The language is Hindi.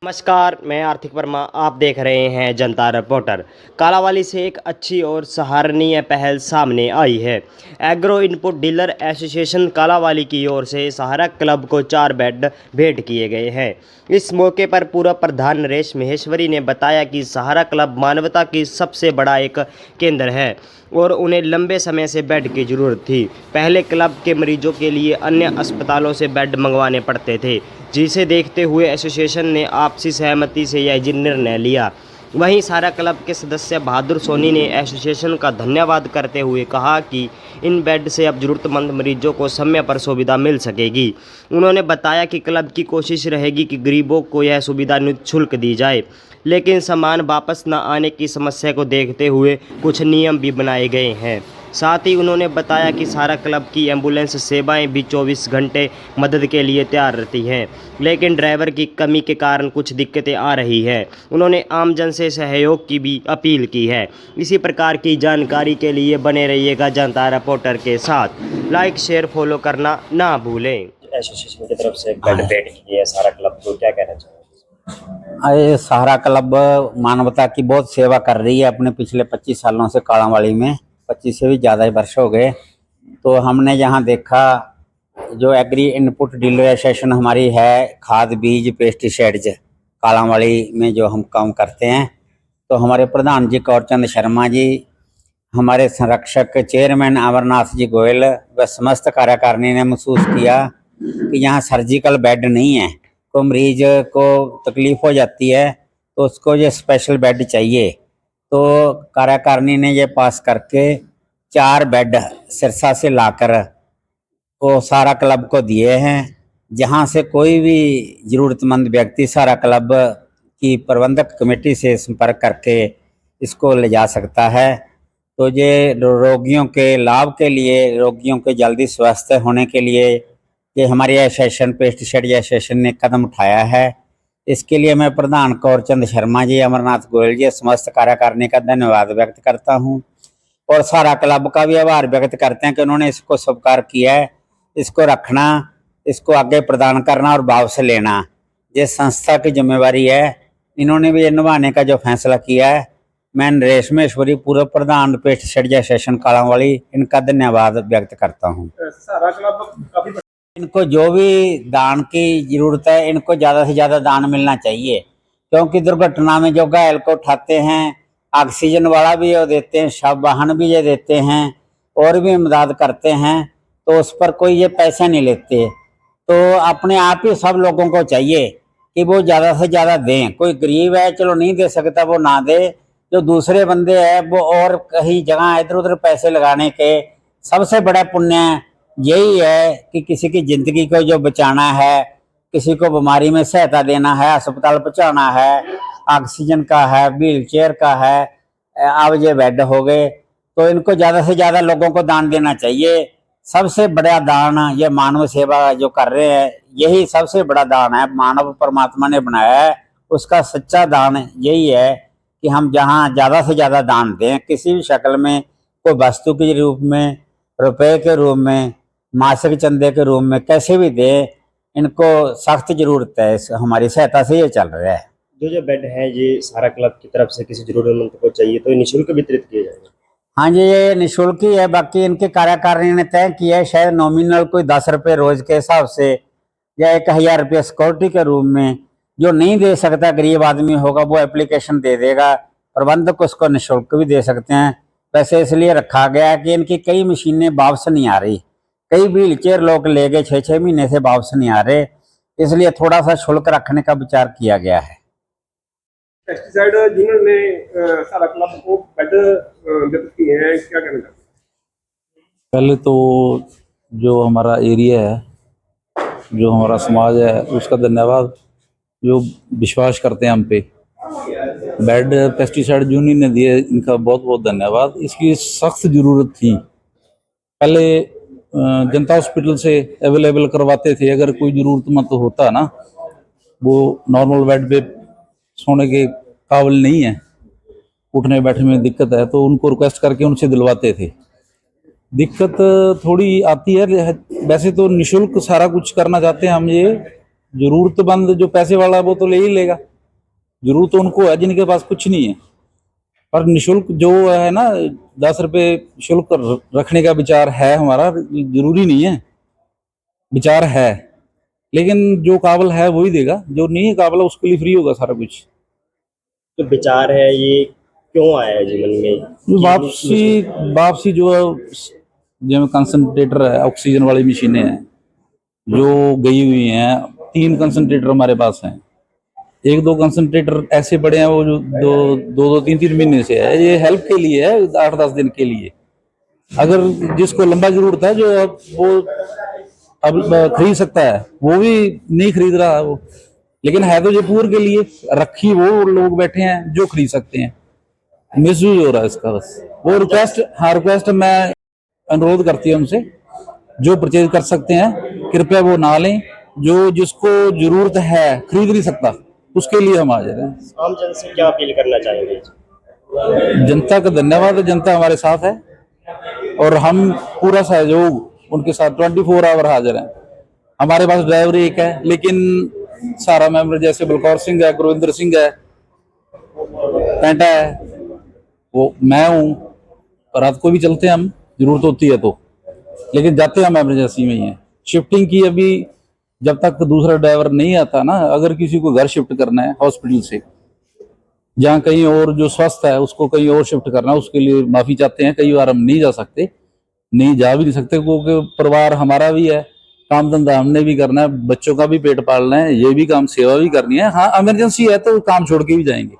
नमस्कार, मैं आर्थिक वर्मा। आप देख रहे हैं जनता रिपोर्टर। कालांवाली से एक अच्छी और सराहनीय पहल सामने आई है। Agro input dealer association Kalanwali की ओर से सहारा क्लब को 4 बेड भेंट किए गए हैं। इस मौके पर पूर्व प्रधान नरेश महेश्वरी ने बताया कि सहारा क्लब मानवता की सबसे बड़ा एक केंद्र है और उन्हें लंबे समय से बेड की ज़रूरत थी। पहले क्लब के मरीजों के लिए अन्य अस्पतालों से बेड मंगवाने पड़ते थे, जिसे देखते हुए एसोसिएशन ने आपसी सहमति से यह निर्णय लिया। वहीं सारा क्लब के सदस्य बहादुर सोनी ने एसोसिएशन का धन्यवाद करते हुए कहा कि इन बेड से अब ज़रूरतमंद मरीजों को समय पर सुविधा मिल सकेगी। उन्होंने बताया कि क्लब की कोशिश रहेगी कि गरीबों को यह सुविधा निःशुल्क दी जाए, लेकिन सामान वापस न आने की समस्या को देखते हुए कुछ नियम भी बनाए गए हैं। साथ ही उन्होंने बताया कि सारा क्लब की एम्बुलेंस सेवाएं भी 24 घंटे मदद के लिए तैयार रहती हैं, लेकिन ड्राइवर की कमी के कारण कुछ दिक्कतें आ रही है। उन्होंने आमजन से सहयोग की भी अपील की है। इसी प्रकार की जानकारी के लिए बने रहिएगा जनता रिपोर्टर के साथ। लाइक, शेयर, फॉलो करना ना भूलें। एसोसिएशन की तरफ से बेड भेंट की है सारा क्लब को, क्या कहना चाहिए? ये सहारा क्लब मानवता की बहुत सेवा कर रही है अपने पिछले 25 सालों से। कालांवाली में 25 से भी ज़्यादा ही वर्ष हो गए। तो हमने यहाँ देखा जो एग्री इनपुट डीलर एसोसिएशन हमारी है, खाद बीज पेस्टिसाइड्स कालांवाली में जो हम काम करते हैं, तो हमारे प्रधान जी कौरचंद शर्मा जी, हमारे संरक्षक चेयरमैन अमरनाथ जी गोयल व समस्त कार्यकारिणी ने महसूस किया कि यहाँ सर्जिकल बेड नहीं है। को मरीज को तकलीफ हो जाती है तो उसको ये स्पेशल बेड चाहिए। तो कार्यकारिणी ने ये पास करके 4 बेड सिरसा से लाकर वो सारा क्लब को दिए हैं, जहाँ से कोई भी ज़रूरतमंद व्यक्ति सारा क्लब की प्रबंधक कमेटी से संपर्क करके इसको ले जा सकता है। तो ये रोगियों के लाभ के लिए, रोगियों के जल्दी स्वस्थ होने के लिए ये हमारी एसोसिएशन पेस्टिसाइड एसोसिएशन ने कदम उठाया है। इसके लिए मैं प्रधान कौरचंद शर्मा जी, अमरनाथ गोयल जी, समस्त कार्यकारिणी का धन्यवाद व्यक्त करता हूँ और सारा क्लब का भी आभार व्यक्त करते हैं कि उन्होंने इसको स्वीकार किया है। इसको रखना, इसको आगे प्रदान करना और भाव से लेना ये संस्था की जिम्मेवारी है। इन्होंने भी निभाने का जो फैसला किया है, मैं नरेश महेश्वरी, पूर्व प्रधान पेस्टिसाइड एसोसिएशन कालांवाली, इनका धन्यवाद व्यक्त करता हूँ। सारा क्लब इनको जो भी दान की जरूरत है, इनको ज़्यादा से ज़्यादा दान मिलना चाहिए, क्योंकि दुर्घटना में जो घायल को उठाते हैं, ऑक्सीजन वाला भी ये देते हैं, शव वाहन भी ये देते हैं और भी मदद करते हैं, तो उस पर कोई ये पैसे नहीं लेते। तो अपने आप ही सब लोगों को चाहिए कि वो ज़्यादा से ज़्यादा दें। कोई गरीब है, चलो नहीं दे सकता, वो ना दे। जो दूसरे बंदे हैं वो और कहीं जगह इधर उधर पैसे लगाने के सबसे बड़ा पुण्य यही है कि किसी की ज़िंदगी को जो बचाना है, किसी को बीमारी में सहायता देना है, अस्पताल पहुँचाना है, ऑक्सीजन का है, व्हील चेयर का है, अब ये बेड हो गए। तो इनको ज़्यादा से ज़्यादा लोगों को दान देना चाहिए। सबसे बड़ा दान ये मानव सेवा जो कर रहे हैं, यही सबसे बड़ा दान है। मानव परमात्मा ने बनाया है, उसका सच्चा दान यही है कि हम जहाँ ज़्यादा से ज़्यादा दान दें, किसी भी शक्ल में, कोई वस्तु के रूप में, रुपए के रूप में, मासिक चंदे के रूप में, कैसे भी दें। इनको सख्त जरूरत है, हमारी सहायता से ये चल रहा है। जो बेड है ये सारा क्लब की तरफ से किसी जरूरतमंद को चाहिए तो निःशुल्क वितरित किए जाएंगे। हाँ जी, ये निःशुल्क ही है। बाकी इनके कार्यकारिणी ने तय किया है, शायद नॉमिनल कोई 10 रुपये रोज के हिसाब से या 1000 रुपये सिक्योरिटी के रूप में। जो नहीं दे सकता गरीब आदमी होगा वो एप्लीकेशन दे देगा, प्रबंधक उसको निःशुल्क भी दे सकते हैं। वैसे इसलिए रखा गया है कि इनकी कई मशीनें वापस नहीं आ रही, कई व्हील चेयर लोग ले गए 6-6 महीने से वापस नहीं आ रहे, इसलिए थोड़ा सा शुल्क रखने का विचार किया गया है। पेस्टिसाइड जिन्होंने सारा क्लब को बेड वितरित किए हैं, क्या कहना चाहते हैं? पहले तो जो हमारा एरिया है, जो हमारा समाज है, उसका धन्यवाद। जो विश्वास करते हैं हम पे, बेड पेस्टिसाइड यूनियन ने दिए, इनका बहुत बहुत धन्यवाद। इसकी सख्त ज़रूरत थी। पहले जनता हॉस्पिटल से अवेलेबल करवाते थे। अगर कोई ज़रूरतमंद होता ना, वो नॉर्मल बेड पे सोने के काबिल नहीं है, उठने बैठने में दिक्कत है, तो उनको रिक्वेस्ट करके उनसे दिलवाते थे। दिक्कत थोड़ी आती है, वैसे तो निःशुल्क सारा कुछ करना चाहते हैं हम ये, जरूरतमंद जो पैसे वाला है वो तो ले ही लेगा, जरूरत तो उनको है जिनके पास कुछ नहीं है। पर निशुल्क जो है ना 10 रुपए शुल्क रखने का विचार है हमारा, जरूरी नहीं है, विचार है, लेकिन जो काबिल है वही देगा, जो नहीं है काबिल उसके लिए फ्री होगा सारा कुछ। तो विचार है ये क्यों आया जी मन में? जो वापसी जो है जिसमें कंसंट्रेटर है, ऑक्सीजन वाली मशीनें हैं जो गई हुई हैं, 3 कंसंट्रेटर हमारे पास हैं, 1-2 कंसंट्रेटर ऐसे पड़े हैं वो जो 2-3 महीने से है, ये हेल्प के लिए है, 8-10 दिन के लिए। अगर जिसको लंबा जरूरत है जो वो अब खरीद सकता है, वो भी नहीं खरीद रहा है वो, लेकिन है तो ये पूर के लिए रखी, वो लोग बैठे हैं जो खरीद सकते हैं, मिसयूज हो रहा है इसका बस। वो रिक्वेस्ट मैं अनुरोध करती हूँ उनसे, जो परचेज कर सकते हैं कृपया वो ना लें, जो जिसको जरूरत है खरीद नहीं सकता उसके लिए हम हाजिर हैं। आम जन से क्या अपील करना चाहेंगे? जनता का धन्यवाद, जनता हमारे साथ है और हम पूरा सहयोग उनके साथ 24 आवर हाजिर हैं। हमारे पास ड्राइवर एक है, लेकिन सारा मेंबर जैसे बलकौर सिंह है, गुरविंदर सिंह है, पेंटा है, वो मैं हूँ, रात को भी चलते हैं हम, जरूरत होती है तो, लेकिन जाते हम इमरजेंसी में ही है। शिफ्टिंग की अभी जब तक दूसरा ड्राइवर नहीं आता ना, अगर किसी को घर शिफ्ट करना है हॉस्पिटल से, जहाँ कहीं और जो स्वस्थ है उसको कहीं और शिफ्ट करना है, उसके लिए माफी चाहते हैं, कई बार हम नहीं जा सकते, नहीं जा भी नहीं सकते क्योंकि परिवार हमारा भी है, काम धंधा हमने भी करना है, बच्चों का भी पेट पालना है, ये भी काम सेवा भी करनी है। हाँ इमरजेंसी है तो काम छोड़ के भी जाएंगे।